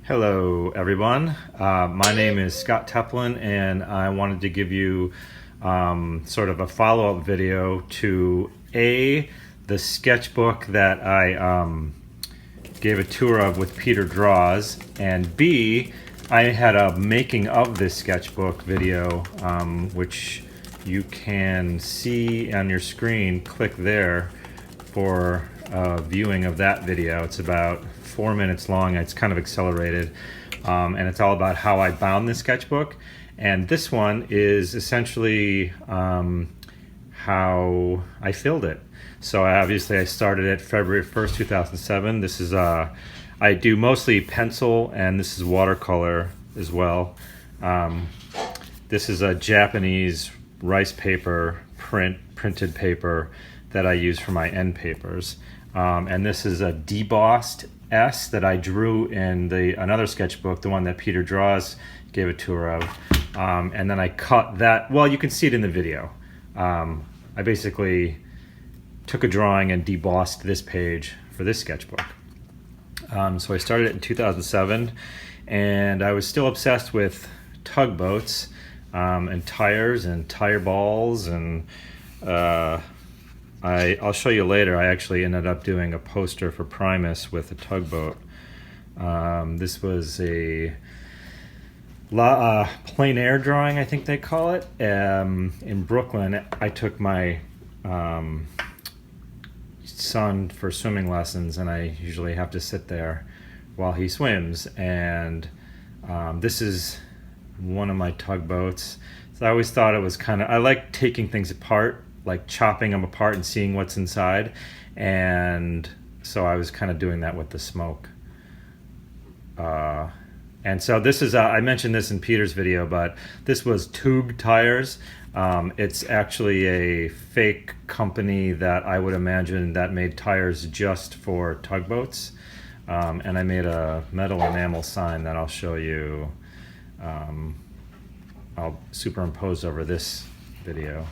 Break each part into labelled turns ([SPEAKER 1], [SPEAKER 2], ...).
[SPEAKER 1] Hello everyone, my name is Scott Teplin and I wanted to give you sort of a follow-up video to the sketchbook that I gave a tour of with Peter Draws, and B, I had a making of this sketchbook video which you can see on your screen. Click there for viewing of that video. It's about 4 minutes long. It's kind of accelerated, and it's all about how I bound this sketchbook. And this one is essentially how I filled it. So obviously I started it February 1st, 2007. This is I do mostly pencil, and this is watercolor as well. This is a Japanese rice paper printed paper that I use for my end papers. And this is a debossed S that I drew in another sketchbook, the one that Peter Draws gave a tour of. And then I cut that, well, you can see it in the video. I basically took a drawing and debossed this page for this sketchbook. So I started it in 2007, and I was still obsessed with tugboats and tires and tire balls, and I'll show you later. I actually ended up doing a poster for Primus with a tugboat. This was a plein air drawing, I think they call it. In Brooklyn, I took my son for swimming lessons, and I usually have to sit there while he swims. And this is one of my tugboats. So I always thought it was I like taking things apart, like chopping them apart and seeing what's inside. And so I was kind of doing that with the smoke. And so this is, I mentioned this in Peter's video, but this was Tug Tires. It's actually a fake company that I would imagine that made tires just for tugboats. And I made a metal enamel sign that I'll show you. I'll superimpose over this video.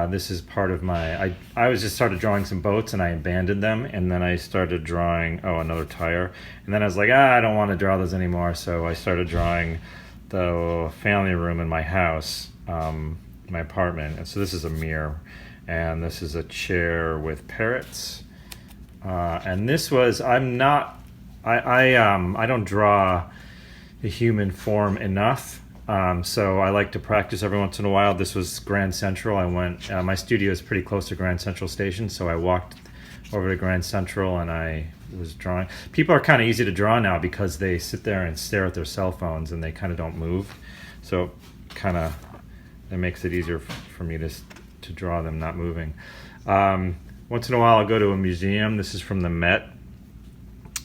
[SPEAKER 1] This is part of my, I was just started drawing some boats and I abandoned them, and then I started drawing, another tire. And then I was like, I don't want to draw those anymore. So I started drawing the family room in my house, my apartment. And so this is a mirror, and this is a chair with parrots. And this was, I don't draw the human form enough. So I like to practice every once in a while. This was Grand Central. I went, my studio is pretty close to Grand Central Station, so I walked over to Grand Central and I was drawing. People are kind of easy to draw now because they sit there and stare at their cell phones and they kind of don't move. So it makes it easier for me to draw them not moving. Once in a while I'll go to a museum. This is from the Met.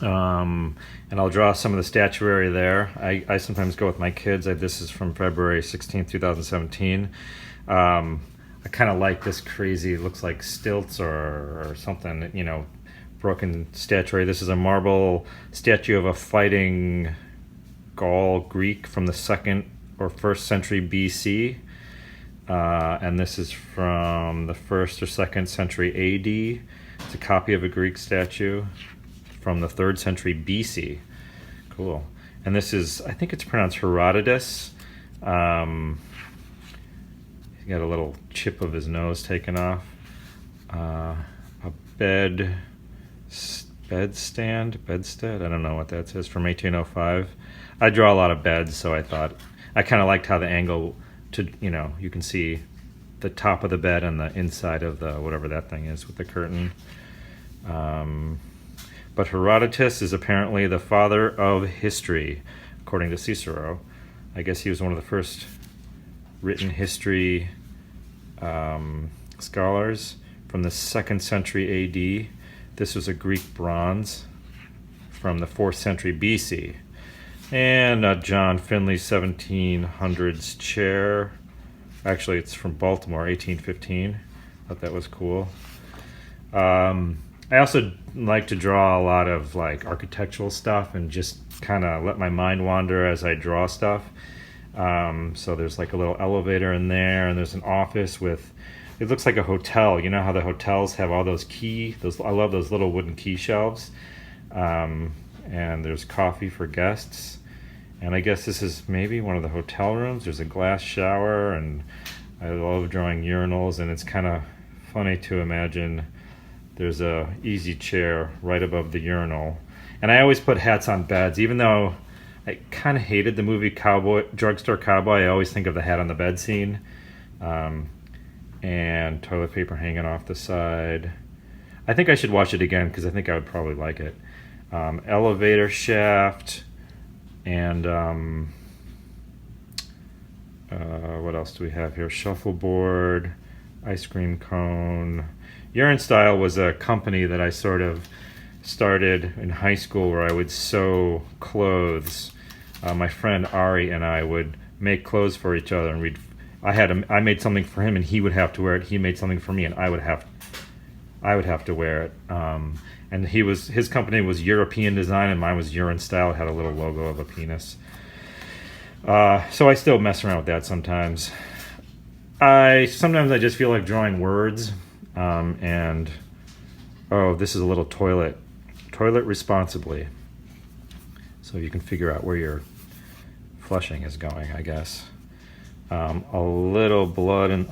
[SPEAKER 1] And I'll draw some of the statuary there. I sometimes go with my kids. This is from February 16th, 2017. I kind of like this crazy, looks like stilts or something, broken statuary. This is a marble statue of a fighting Gaul Greek from the 2nd or 1st century BC. And this is from the 1st or 2nd century AD. It's a copy of a Greek statue from the 3rd century BC. Cool. And this is, I think it's pronounced Herodotus. He got a little chip of his nose taken off. A bedstead, I don't know what that says, from 1805. I draw a lot of beds, so I thought, I kind of liked how the angle you can see the top of the bed and the inside of the, whatever that thing is with the curtain. But Herodotus is apparently the father of history, according to Cicero. I guess he was one of the first written history scholars from the 2nd century AD. This was a Greek bronze from the 4th century BC. And John Finley 1700s chair. Actually, it's from Baltimore, 1815. Thought that was cool. I also like to draw a lot of architectural stuff and just kind of let my mind wander as I draw stuff. So there's a little elevator in there, and there's an office with, it looks like a hotel. You know how the hotels have all those I love those little wooden key shelves. and there's coffee for guests. And I guess this is maybe one of the hotel rooms. There's a glass shower, and I love drawing urinals, and it's kind of funny to imagine there's a easy chair right above the urinal. And I always put hats on beds, even though I kind of hated the movie Drugstore Cowboy. I always think of the hat on the bed scene. And toilet paper hanging off the side. I think I should watch it again because I think I would probably like it. Elevator shaft, and what else do we have here? Shuffleboard, ice cream cone. Urine Style was a company that I sort of started in high school where I would sew clothes. My friend Ari and I would make clothes for each other, and I made something for him and he would have to wear it. He made something for me and I would have to wear it. And his company was European Design and mine was Urine Style. It had a little logo of a penis. So I still mess around with that sometimes. Sometimes I just feel like drawing words. And this is a little toilet. Toilet responsibly. So you can figure out where your flushing is going, I guess. A little blood and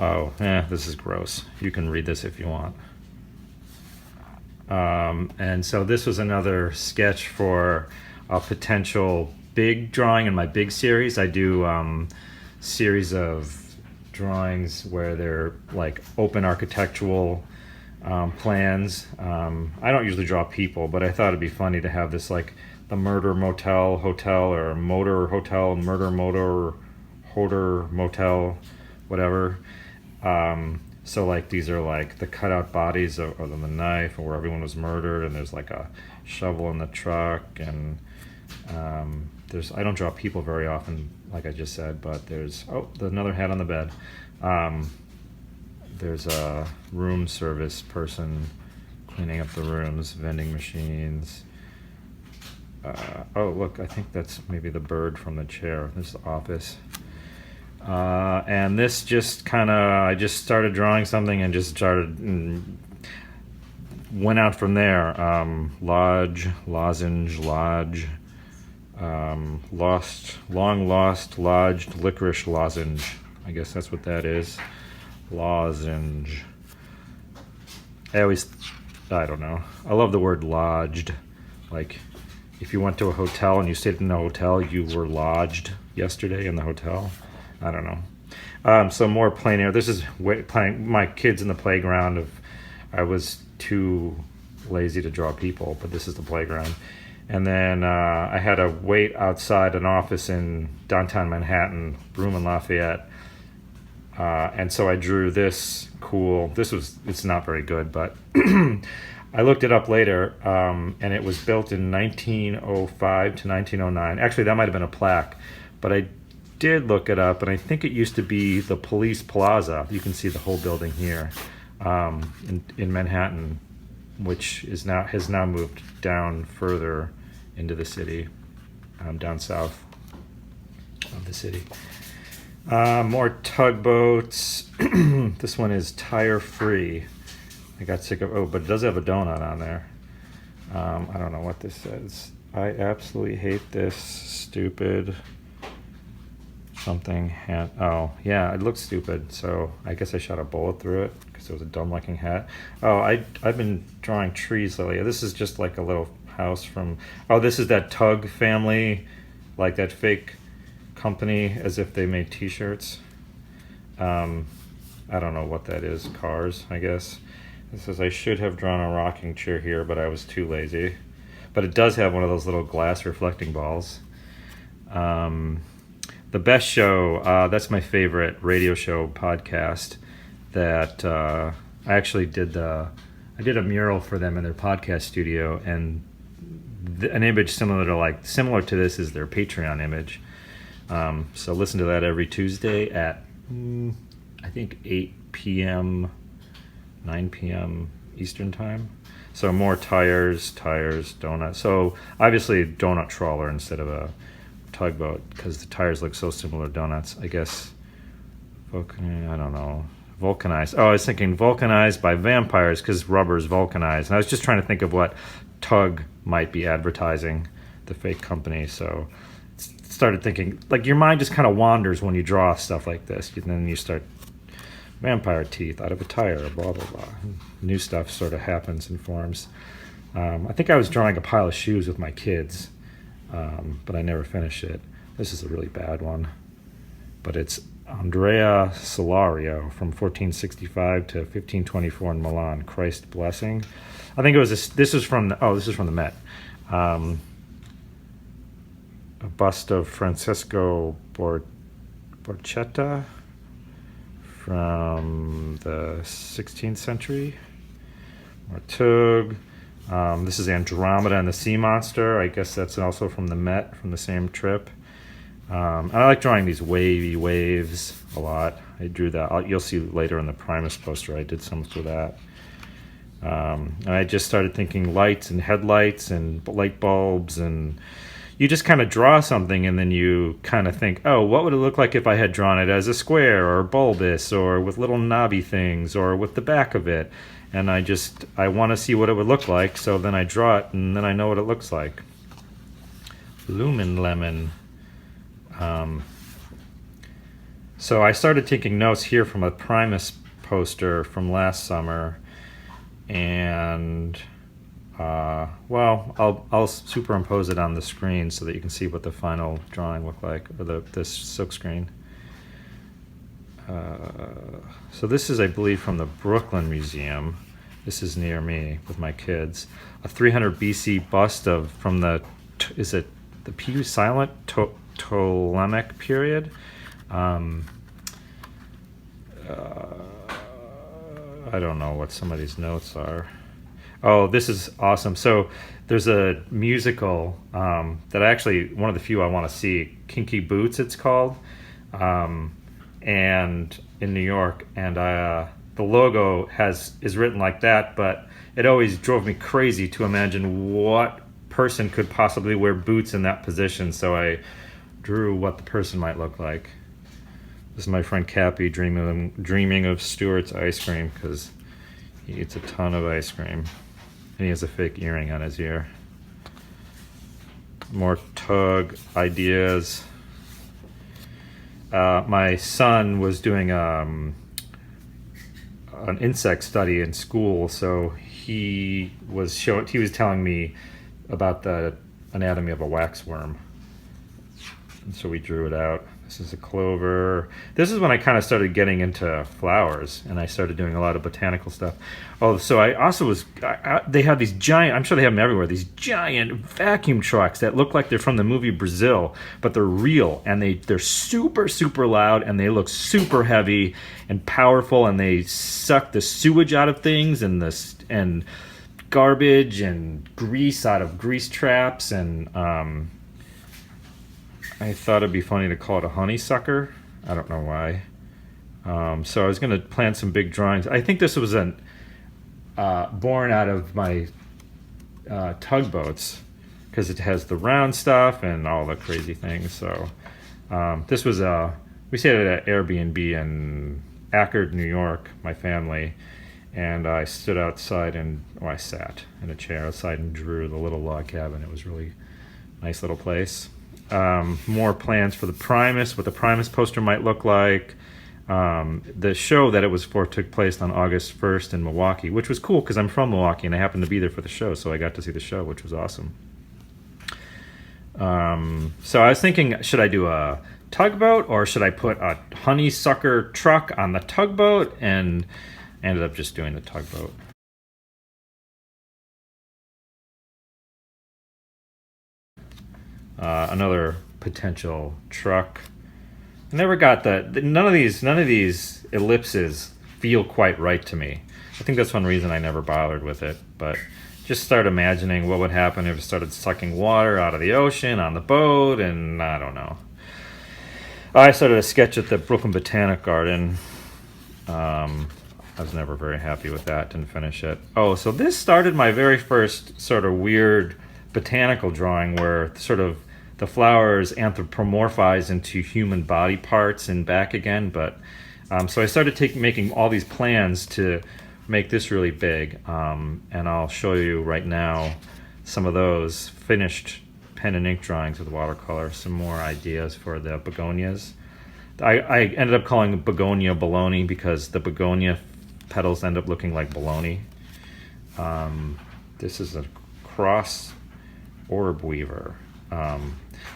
[SPEAKER 1] this is gross. You can read this if you want. And so this was another sketch for a potential big drawing in my big series. I do series of drawings where they're like open architectural plans. I don't usually draw people, but I thought it'd be funny to have this like the Murder Motel Hotel or Motor Hotel, Murder Motor Hoder Motel, whatever. So like these are like the cutout bodies of the knife, or where everyone was murdered, and there's like a shovel in the truck, and I don't draw people very often, like I just said, but there's another hat on the bed. There's a room service person cleaning up the rooms, vending machines. Look, I think that's maybe the bird from the chair. This is the office. And this just I just started drawing something and just went out from there. Lodge, lozenge, lodge, long lost, lodged, licorice lozenge. I guess that's what that is. Lozenge. I don't know. I love the word lodged. Like, if you went to a hotel and you stayed in the hotel, you were lodged yesterday in the hotel. I don't know. So more plein air. This is playing my kids in the playground. I was too lazy to draw people, but this is the playground. And then I had to wait outside an office in downtown Manhattan, Broome and Lafayette. And so I drew this cool. It's not very good, but I looked it up later, and it was built in 1905 to 1909. Actually, that might have been a plaque, but I did look it up, and I think it used to be the Police Plaza. You can see the whole building here in Manhattan, which has now moved down further into the city, down south of the city. More tugboats. This one is tire free. I got sick of but it does have a donut on there. I don't know what this says. I absolutely hate this stupid something hat. Oh yeah, it looks stupid, so I guess I shot a bullet through it because it was a dumb looking hat. I've been drawing trees lately. This is just like a little house from this is that Tug family, like that fake company, as if they made t-shirts. I don't know what that is. Cars, I guess. It says I should have drawn a rocking chair here, but I was too lazy. But it does have one of those little glass reflecting balls. The Best Show, that's my favorite radio show podcast that I actually did a mural for them in their podcast studio, and an image similar to this is their Patreon image. So listen to that every Tuesday at I think 8 p.m., 9 p.m. Eastern time. So more tires, donuts. So obviously donut trawler instead of a tugboat, because the tires look so similar to donuts. I guess I don't know. Vulcanized. I was thinking vulcanized by vampires because rubber is vulcanized. And I was just trying to think of what Tug might be advertising. the fake company. So started thinking, like, your mind just kind of wanders when you draw stuff like this. And then you start vampire teeth out of a tire, blah, blah, blah. New stuff sort of happens and forms. I think I was drawing a pile of shoes with my kids, but I never finished it. This is a really bad one. But it's Andrea Solario from 1465 to 1524 in Milan. Christ Blessing. I think it was this is from the Met. A bust of Francesco Borchetta from the 16th century. Martug. This is Andromeda and the Sea Monster. I guess that's also from the Met, from the same trip. And I like drawing these wavy waves a lot. I drew that. You'll see later in the Primus poster I did some for that. And I just started thinking lights and headlights and light bulbs, and you just kind of draw something and then you kind of think, oh, what would it look like if I had drawn it as a square or bulbous or with little knobby things or with the back of it. And I want to see what it would look like, so then I draw it and then I know what it looks like. Lumen Lemon. So I started taking notes here from a Primus poster from last summer, and I'll superimpose it on the screen so that you can see what the final drawing looked like, or this silk screen. So this is, I believe, from the Brooklyn Museum. This is near me with my kids. A 300 BC bust from the Silent Ptolemaic period. I don't know what some of these notes are. Oh, this is awesome. So there's a musical that one of the few I want to see, Kinky Boots it's called, and in New York, and the logo is written like that, but it always drove me crazy to imagine what person could possibly wear boots in that position, so I drew what the person might look like. This is my friend Cappy dreaming of Stewart's ice cream, because he eats a ton of ice cream. And he has a fake earring on his ear. More tug ideas. My son was doing an insect study in school, so he was telling me about the anatomy of a waxworm. And so we drew it out. This is a clover. This is when I kind of started getting into flowers, and I started doing a lot of botanical stuff. Oh, so I also they have these giant, I'm sure they have them everywhere, these giant vacuum trucks that look like they're from the movie Brazil, but they're real, and they're super, super loud, and they look super heavy and powerful, and they suck the sewage out of things and garbage and grease out of grease traps, and I thought it'd be funny to call it a honeysucker. I don't know why. So I was going to plan some big drawings. I think this was born out of my tugboats, because it has the round stuff and all the crazy things. So this was we stayed at an Airbnb in Accord, New York, my family, and I stood outside I sat in a chair outside and drew the little log cabin. It was really nice little place. More plans for the Primus, what the Primus poster might look like. The show that it was for took place on August 1st in Milwaukee, which was cool because I'm from Milwaukee and I happened to be there for the show, so I got to see the show, which was awesome. So I was thinking, should I do a tugboat or should I put a honeysucker truck on the tugboat? And I ended up just doing the tugboat. Another potential truck. I never got none of these ellipses feel quite right to me. I think that's one reason I never bothered with it, but just start imagining what would happen if it started sucking water out of the ocean on the boat, and I don't know. I started a sketch at the Brooklyn Botanical Garden. I was never very happy with that, didn't finish it. Oh, so this started my very first sort of weird botanical drawing where sort of the flowers anthropomorphize into human body parts and back again. But so I started making all these plans to make this really big, and I'll show you right now some of those finished pen and ink drawings with watercolor, some more ideas for the begonias. I ended up calling begonia bologna because the begonia petals end up looking like bologna. This is a cross orb weaver.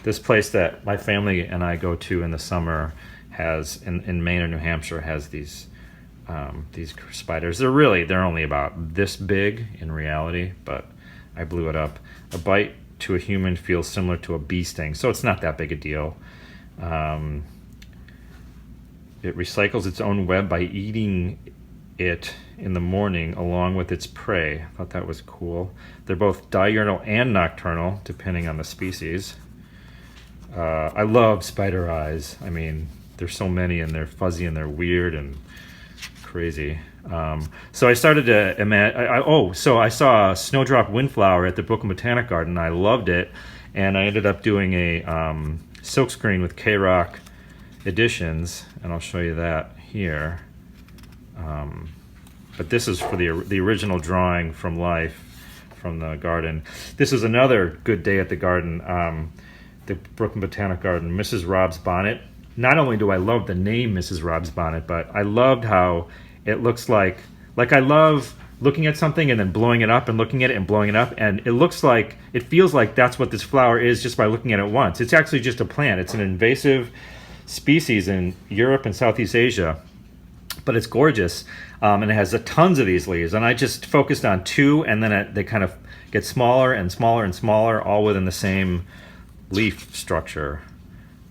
[SPEAKER 1] This place that my family and I go to in the summer has, in Maine or New Hampshire, has these spiders. They're only about this big in reality, but I blew it up. A bite to a human feels similar to a bee sting, so it's not that big a deal. It recycles its own web by eating it in the morning along with its prey. I thought that was cool. They're both diurnal and nocturnal, depending on the species. I love spider eyes. I mean, there's so many, and they're fuzzy and they're weird and crazy. So I started to imagine. So I saw a snowdrop windflower at the Brooklyn Botanic Garden. I loved it, and I ended up doing a silkscreen with K-Rock editions, and I'll show you that here. But this is for the original drawing from life from the garden. This is another good day at the garden, the Brooklyn Botanic Garden, Mrs. Rob's bonnet. Not only do I love the name Mrs. Rob's bonnet, but I loved how it looks like I love looking at something and then blowing it up and looking at it and blowing it up, and it feels like that's what this flower is just by looking at it once. It's actually just a plant. It's an invasive species in Europe and Southeast Asia, but it's gorgeous, and it has tons of these leaves, and I just focused on two, and then they kind of get smaller and smaller and smaller, all within the same leaf structure.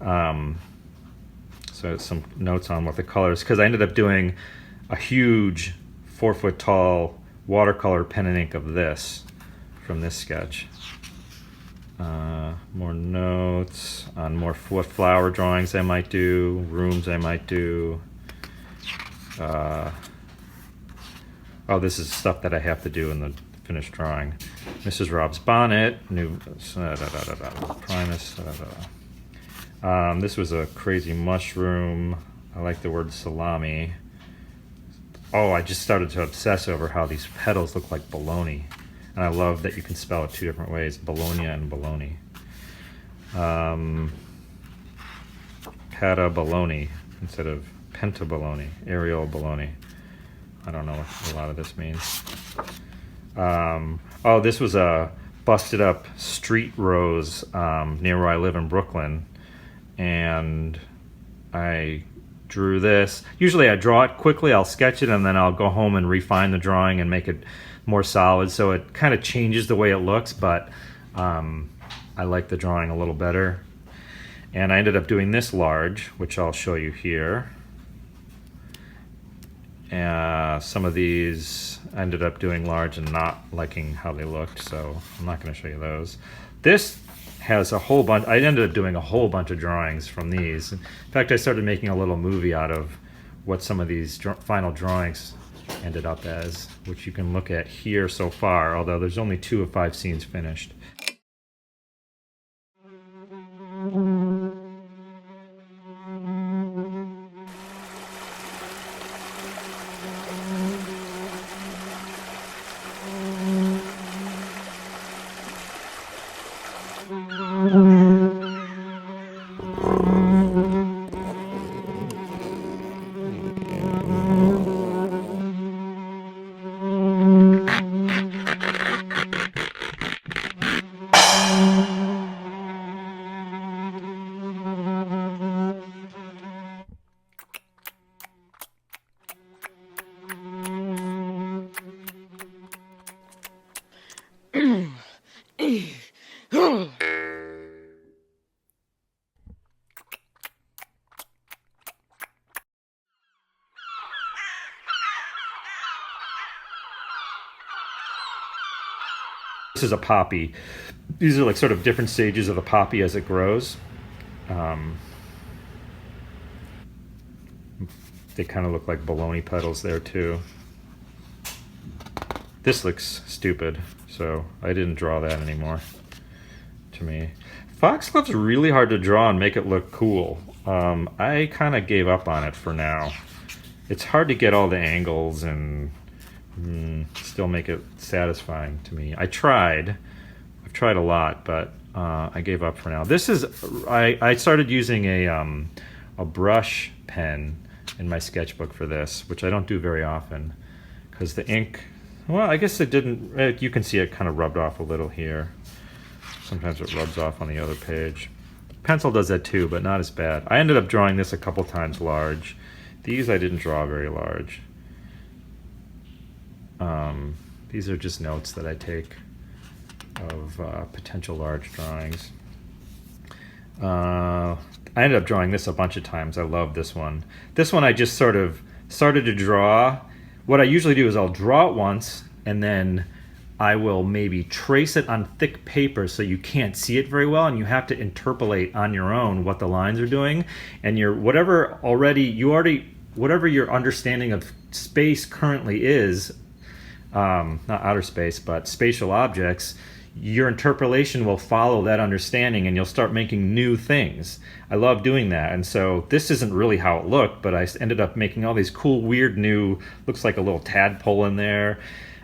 [SPEAKER 1] So some notes on what the colors, because I ended up doing a huge 4-foot tall watercolor pen and ink of this from this sketch. More notes on what flower drawings I might do, rooms I might do. This is stuff that I have to do in the finished drawing. Mrs. Rob's bonnet, new Primus. This was a crazy mushroom. I like the word salami. I just started to obsess over how these petals look like bologna. And I love that you can spell it two different ways, bologna and bologna. Patabologna instead of pentabologna, aerial bologna. I don't know what a lot of this means. This was a busted up street rose near where I live in Brooklyn. And I drew this. Usually I draw it quickly, I'll sketch it, and then I'll go home and refine the drawing and make it more solid, so it kind of changes the way it looks, but I like the drawing a little better. And I ended up doing this large, which I'll show you here. Some of these I ended up doing large and not liking how they looked, so I'm not going to show you those. This has a whole bunch. I ended up doing a whole bunch of drawings from these. In fact, I started making a little movie out of what some of these final drawings ended up as, which you can look at here so far, although there's only 2 of 5 scenes finished. This is a poppy. These are like sort of different stages of the poppy as it grows. They kind of look like bologna petals there too. This looks stupid, so I didn't draw that anymore, to me. Foxglove's really hard to draw and make it look cool. I kind of gave up on it for now. It's hard to get all the angles and still make it satisfying to me. I've tried a lot, but I gave up for now. This is, I started using a brush pen in my sketchbook for this, which I don't do very often because the ink, well, I guess it didn't, you can see it kind of rubbed off a little here. Sometimes it rubs off on the other page. Pencil does that too, but not as bad. I ended up drawing this a couple times large. These I didn't draw very large. These are just notes that I take of potential large drawings. I ended up drawing this a bunch of times. I love this one. This one I just sort of started to draw. What I usually do is I'll draw it once and then I will maybe trace it on thick paper so you can't see it very well and you have to interpolate on your own what the lines are doing, and whatever your understanding of space currently is, not outer space but spatial objects, your interpolation will follow that understanding and you'll start making new things. I love doing that, and so this isn't really how it looked, but I ended up making all these cool weird new, looks like a little tadpole in there.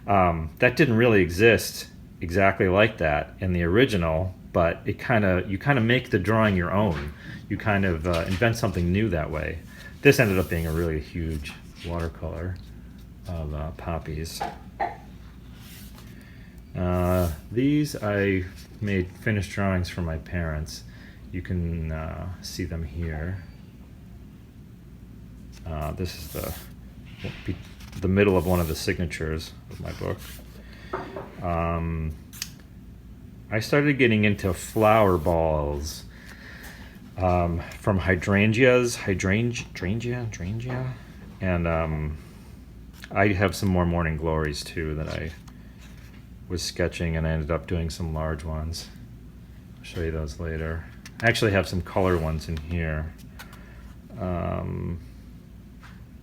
[SPEAKER 1] That didn't really exist exactly like that in the original, but you kind of make the drawing your own. You kind of invent something new that way. This ended up being a really huge watercolor of poppies. These I made finished drawings for my parents. You can see them here. This is the middle of one of the signatures of my book. I started getting into flower balls from hydrangeas, and I have some more morning glories too that I was sketching, and I ended up doing some large ones. I'll show you those later. I actually have some color ones in here.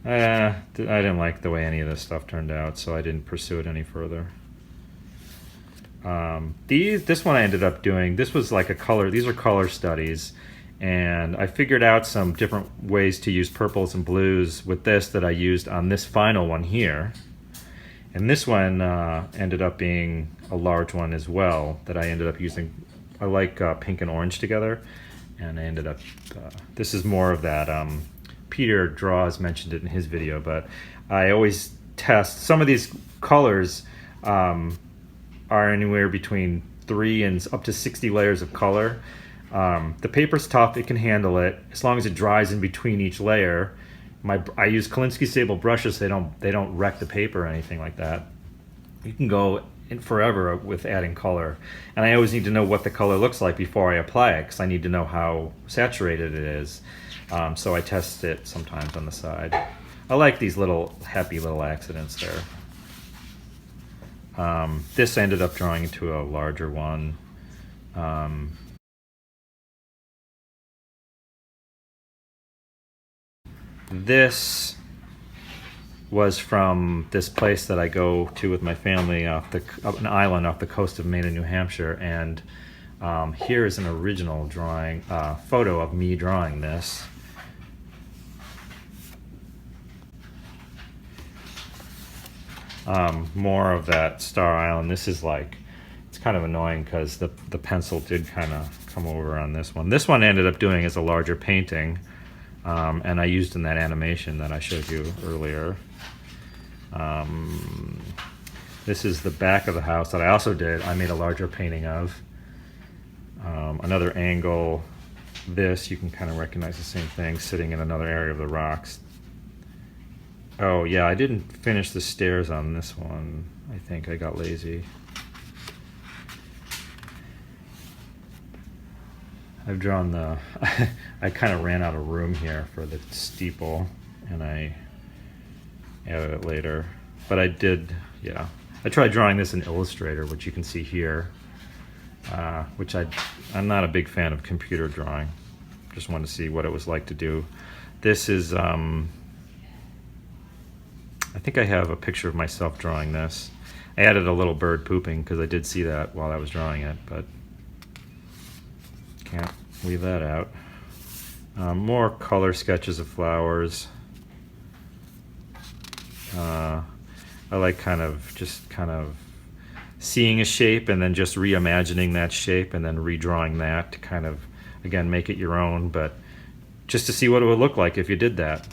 [SPEAKER 1] I didn't like the way any of this stuff turned out, so I didn't pursue it any further. This one I ended up doing, this was like these are color studies, and I figured out some different ways to use purples and blues with this that I used on this final one here. And this one ended up being a large one as well that I ended up using. I like pink and orange together, and I ended up, this is more of that, Peter Draws mentioned it in his video, but I always test, some of these colors are anywhere between 3 and up to 60 layers of color. The paper's tough, it can handle it, as long as it dries in between each layer. I use Kolinsky sable brushes, they don't wreck the paper or anything like that. You can go in forever with adding color, and I always need to know what the color looks like before I apply it, because I need to know how saturated it is. So I test it sometimes on the side. I like these happy little accidents there. This ended up drawing into a larger one. This was from this place that I go to with my family up an island off the coast of Maine and New Hampshire, and here is an original drawing, photo of me drawing this. More of that Star Island. This is like, it's kind of annoying because the pencil did kind of come over on this one. This one I ended up doing as a larger painting, and I used in that animation that I showed you earlier. This is the back of the house that I also did. I made a larger painting of. Another angle. This, you can kind of recognize the same thing, sitting in another area of the rocks. Oh yeah, I didn't finish the stairs on this one. I think I got lazy. I've drawn I kind of ran out of room here for the steeple, and I added it later. But I did, yeah. I tried drawing this in Illustrator, which you can see here, which I'm not a big fan of computer drawing. Just wanted to see what it was like to do. This is, I think I have a picture of myself drawing this. I added a little bird pooping because I did see that while I was drawing it, but can't leave that out. More color sketches of flowers. I like kind of seeing a shape and then just reimagining that shape and then redrawing that to kind of, again, make it your own, but just to see what it would look like if you did that.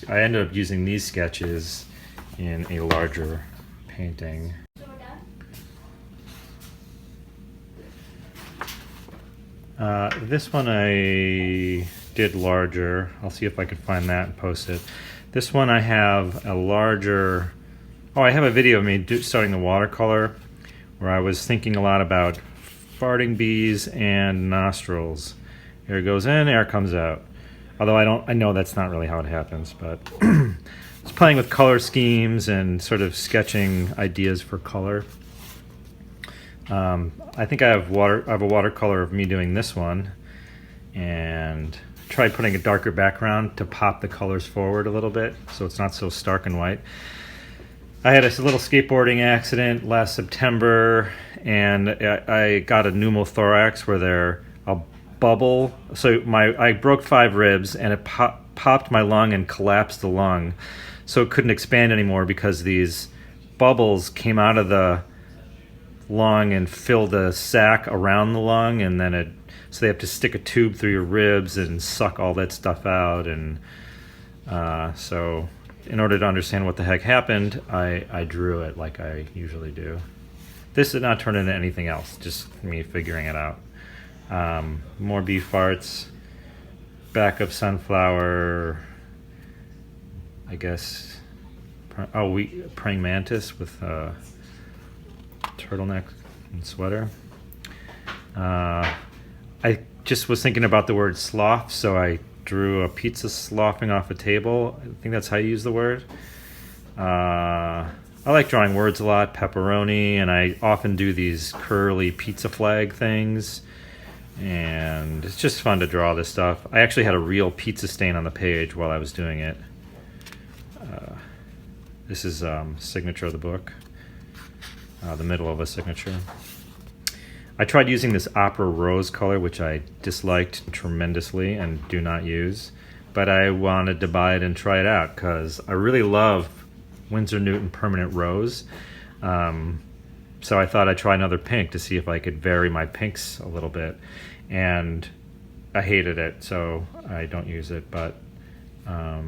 [SPEAKER 1] I ended up using these sketches in a larger painting. This one I did larger. I'll see if I can find that and post it. This one I have a larger... Oh, I have a video of me starting the watercolor where I was thinking a lot about farting bees and nostrils. Air goes in, air comes out. Although I know that's not really how it happens, but I was playing with color schemes and sort of sketching ideas for color. I think I have a watercolor of me doing this one, and tried putting a darker background to pop the colors forward a little bit so it's not so stark and white. I had a little skateboarding accident last September, and I got a pneumothorax where there a bubble. So I broke 5 ribs, and it popped my lung and collapsed the lung, so it couldn't expand anymore because these bubbles came out of the lung and filled a sac around the lung, and then so they have to stick a tube through your ribs and suck all that stuff out. And so in order to understand what the heck happened, I drew it like I usually do. This did not turn into anything else, just me figuring it out. More bee farts, back of sunflower, I guess. Praying mantis with turtleneck and sweater. I just was thinking about the word sloth, so I drew a pizza sloughing off a table. I think that's how you use the word. I like drawing words a lot, pepperoni, and I often do these curly pizza flag things, and it's just fun to draw this stuff. I actually had a real pizza stain on the page while I was doing it. This is signature of the book, the middle of a signature. I tried using this opera rose color, which I disliked tremendously and do not use, but I wanted to buy it and try it out because I really love Winsor Newton Permanent Rose. So I thought I'd try another pink to see if I could vary my pinks a little bit, and I hated it, so I don't use it. But I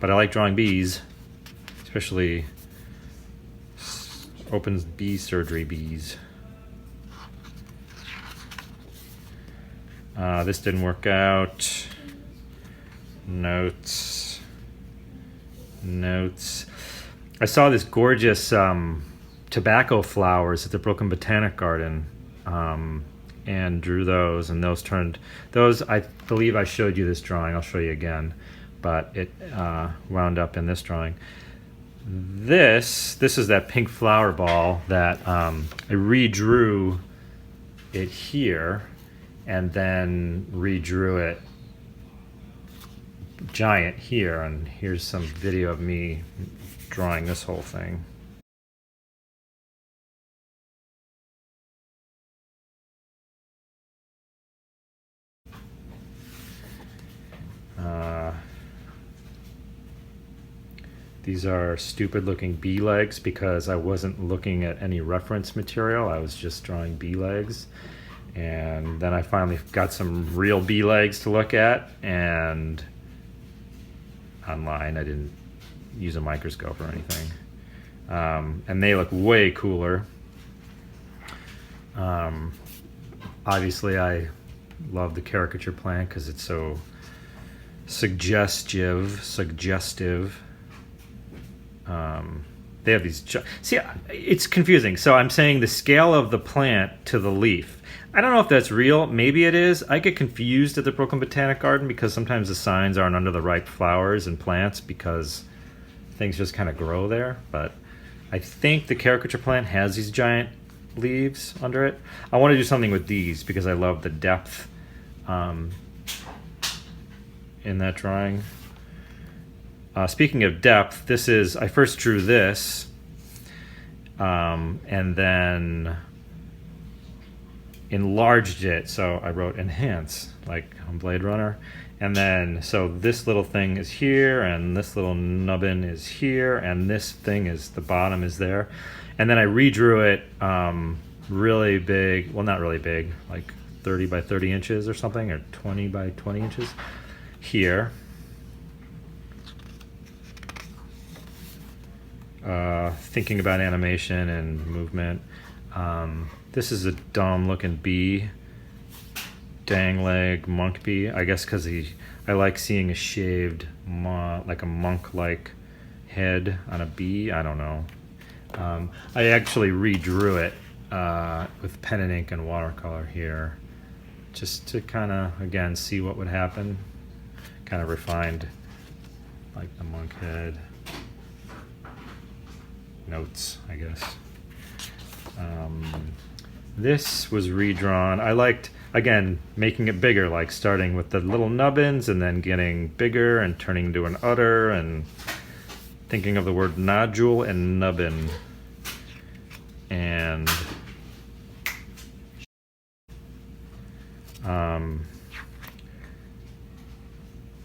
[SPEAKER 1] like drawing bees, especially open bee surgery bees. This didn't work out. Notes. I saw this gorgeous tobacco flowers at the Brooklyn Botanic Garden, and drew those, and those I believe I showed you this drawing. I'll show you again, but it wound up in this drawing. This is that pink flower ball that I redrew it here and then redrew it giant here, and here's some video of me drawing this whole thing. These are stupid looking bee legs because I wasn't looking at any reference material. I was just drawing bee legs. And then I finally got some real bee legs to look at, and online I didn't use a microscope or anything. And they look way cooler. Obviously I love the caricature plant because it's so suggestive. They have these... See, it's confusing. So I'm saying the scale of the plant to the leaf. I don't know if that's real. Maybe it is. I get confused at the Brooklyn Botanic Garden because sometimes the signs aren't under the right flowers and plants because things just kind of grow there. But I think the caricature plant has these giant leaves under it. I want to do something with these because I love the depth in that drawing. Speaking of depth, I first drew this, and then enlarged it. So I wrote enhance, like on Blade Runner, And then, so this little thing is here, and this little nubbin is here, and this thing is, the bottom is there. And then I redrew it really big, well, not really big, like 30 by 30 inches or something, or 20 by 20 inches here. Thinking about animation and movement. This is a dumb looking bee. Dang leg monk bee, I guess because I like seeing a shaved like a monk-like head on a bee. I don't know. I actually redrew it with pen and ink and watercolor here, just to kind of again see what would happen. Kind of refined, like the monk head. Notes, I guess. This was redrawn. I liked, again, making it bigger, like starting with the little nubbins and then getting bigger and turning into an udder and thinking of the word nodule and nubbin. And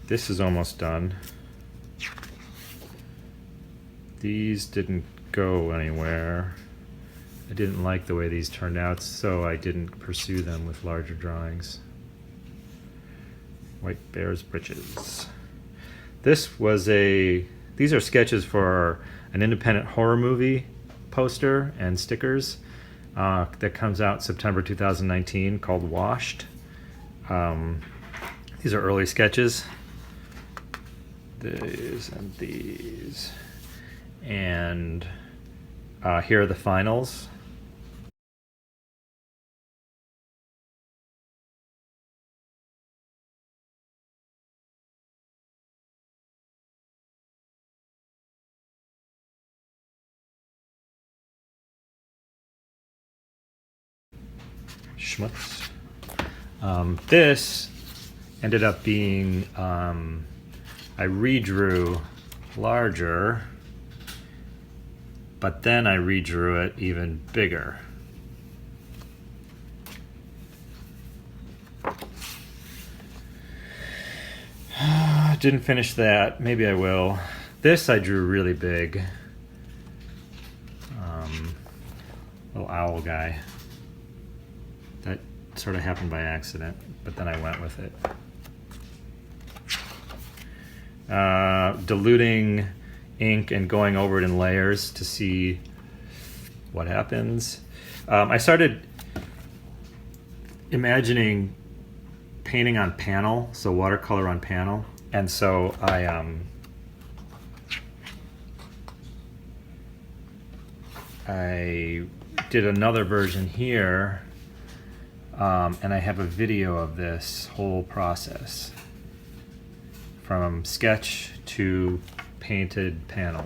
[SPEAKER 1] this is almost done. These didn't go anywhere. I didn't like the way these turned out, so I didn't pursue them with larger drawings. White Bear's Breeches. This was these are sketches for an independent horror movie poster and stickers that comes out September 2019 called Washed. These are early sketches. These and these. And here are the finals. Schmutz. This ended up being, I redrew larger, but then I redrew it even bigger. Didn't finish that. Maybe I will. This I drew really big. Little owl guy. That sort of happened by accident, but then I went with it. Diluting ink and going over it in layers to see what happens. I started imagining painting on panel, so watercolor on panel, and so I did another version here, and I have a video of this whole process from sketch to painted panel.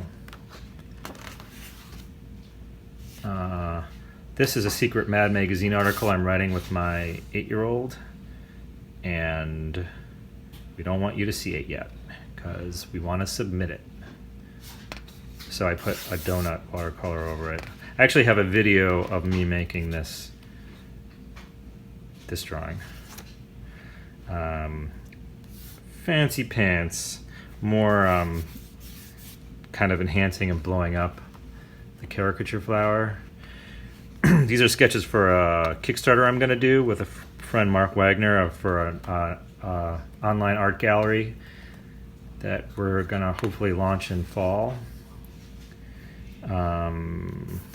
[SPEAKER 1] This is a secret Mad Magazine article I'm writing with my 8-year-old, and we don't want you to see it yet because we want to submit it. So I put a donut watercolor over it. I actually have a video of me making this drawing. Fancy pants, more kind of enhancing and blowing up the caricature flower. These are sketches for a Kickstarter I'm going to do with a friend, Mark Wagner, for an online art gallery that we're going to hopefully launch in fall.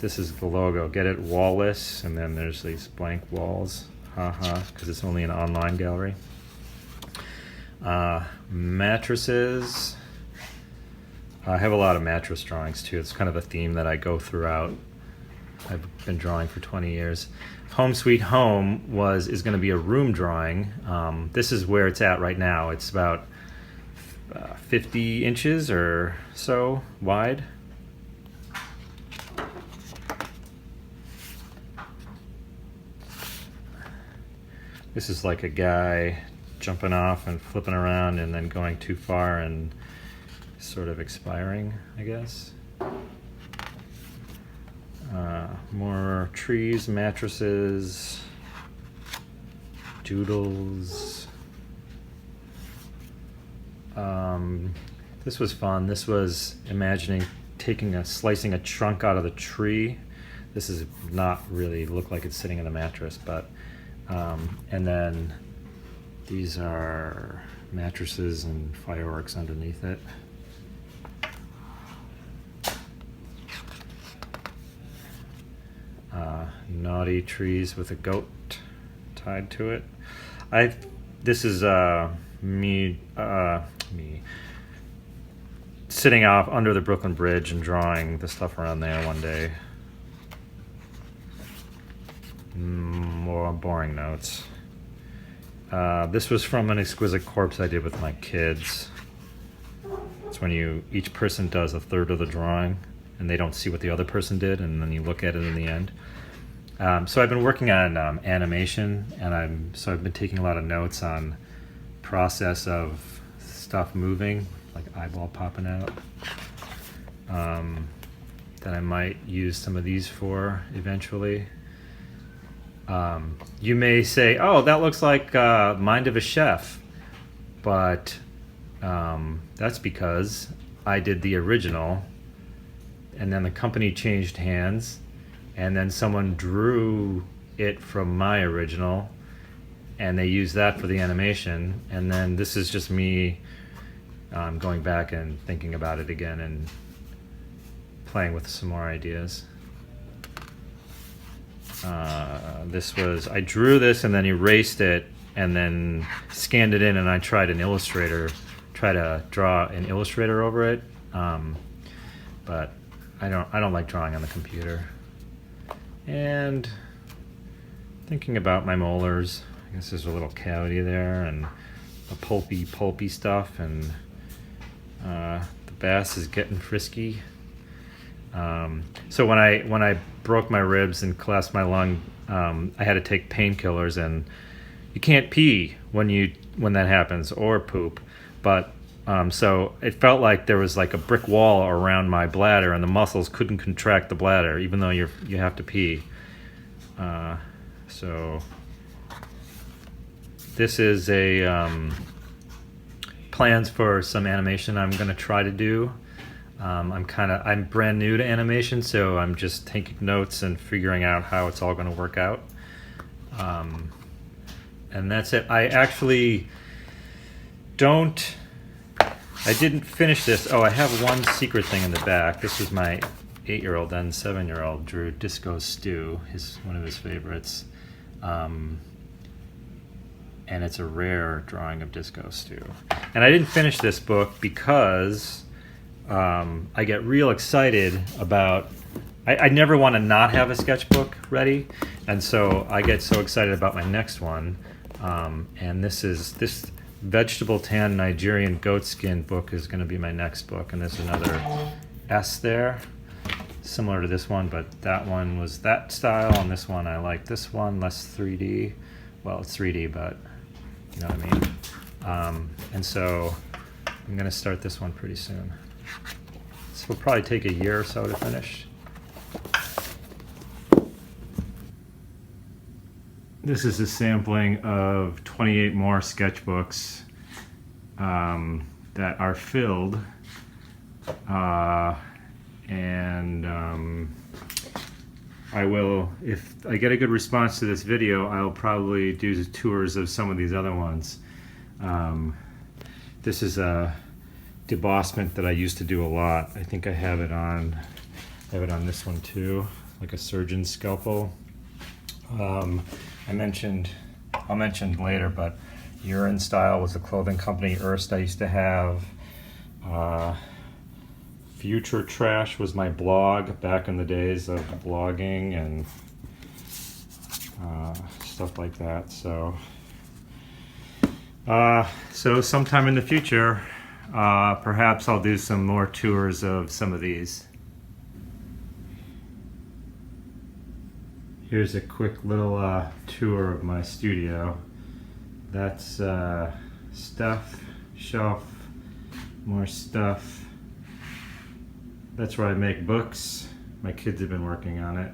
[SPEAKER 1] This is the logo. Get it wallless, and then there's these blank walls. Haha, because it's only an online gallery. Mattresses. I have a lot of mattress drawings too. It's kind of a theme that I go throughout. I've been drawing for 20 years. Home Sweet Home is going to be a room drawing. This is where it's at right now. It's about 50 inches or so wide. This is like a guy jumping off and flipping around and then going too far and sort of expiring, I guess. More trees, mattresses, doodles. This was fun. This was imagining slicing a trunk out of the tree. This is not really look like it's sitting in a mattress, but and then these are mattresses and fireworks underneath it. Naughty trees with a goat tied to it. This is me sitting off under the Brooklyn Bridge and drawing the stuff around there one day. More boring notes. This was from an exquisite corpse I did with my kids. It's when each person does a third of the drawing and they don't see what the other person did, and then you look at it in the end. So I've been working on animation, and I've been taking a lot of notes on process of stuff moving, like eyeball popping out. That I might use some of these for eventually. You may say, "Oh, that looks like Mind of a Chef," but that's because I did the original, and then the company changed hands, and then someone drew it from my original, and they used that for the animation, and then this is just me going back and thinking about it again and playing with some more ideas. I drew this and then erased it and then scanned it in, and I tried to draw an Illustrator over it, but I don't like drawing on the computer. And thinking about my molars, I guess there's a little cavity there and a pulpy stuff, and the bass is getting frisky. So when I broke my ribs and collapsed my lung, I had to take painkillers, and you can't pee when that happens, or poop. But so it felt like there was like a brick wall around my bladder, and the muscles couldn't contract the bladder, even though you have to pee. So this is plans for some animation I'm going to try to do. I'm brand new to animation, so I'm just taking notes and figuring out how it's all going to work out. And that's it. I didn't finish this. Oh, I have one secret thing in the back. This was my 8-year-old and 7-year-old drew Disco Stew, one of his favorites. And it's a rare drawing of Disco Stew. And I didn't finish this book because I get real excited about, I never want to not have a sketchbook ready, and so I get so excited about my next one. And this vegetable tan Nigerian goatskin book is going to be my next book, and there's another S there, similar to this one, but that one was that style, and this one I like this one, less 3D. Well, it's 3D, but you know what I mean. And so I'm going to start this one pretty soon. This will probably take a year or so to finish. This is a sampling of 28 more sketchbooks that are filled, and I will, if I get a good response to this video, I'll probably do tours of some of these other ones. This is a debossment that I used to do a lot. I think I have it on this one too, like a surgeon's scalpel. I'll mention later, but Urine Style was a clothing company. Erst I used to have. Future Trash was my blog back in the days of blogging and stuff like that. So sometime in the future, perhaps I'll do some more tours of some of these. Here's a quick little tour of my studio. That's stuff, shelf, more stuff. That's where I make books. My kids have been working on it.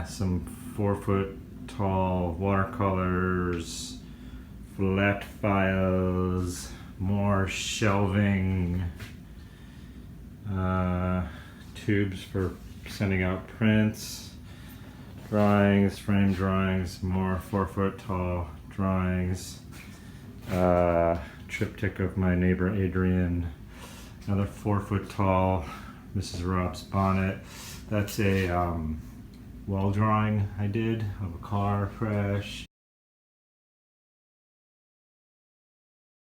[SPEAKER 1] Some 4-foot tall watercolors, flat files, more shelving, tubes for sending out prints, drawings, frame drawings, more 4-foot tall drawings, triptych of my neighbor Adrian, another 4-foot tall Mrs. Rob's bonnet. That's a wall drawing I did of a car crash.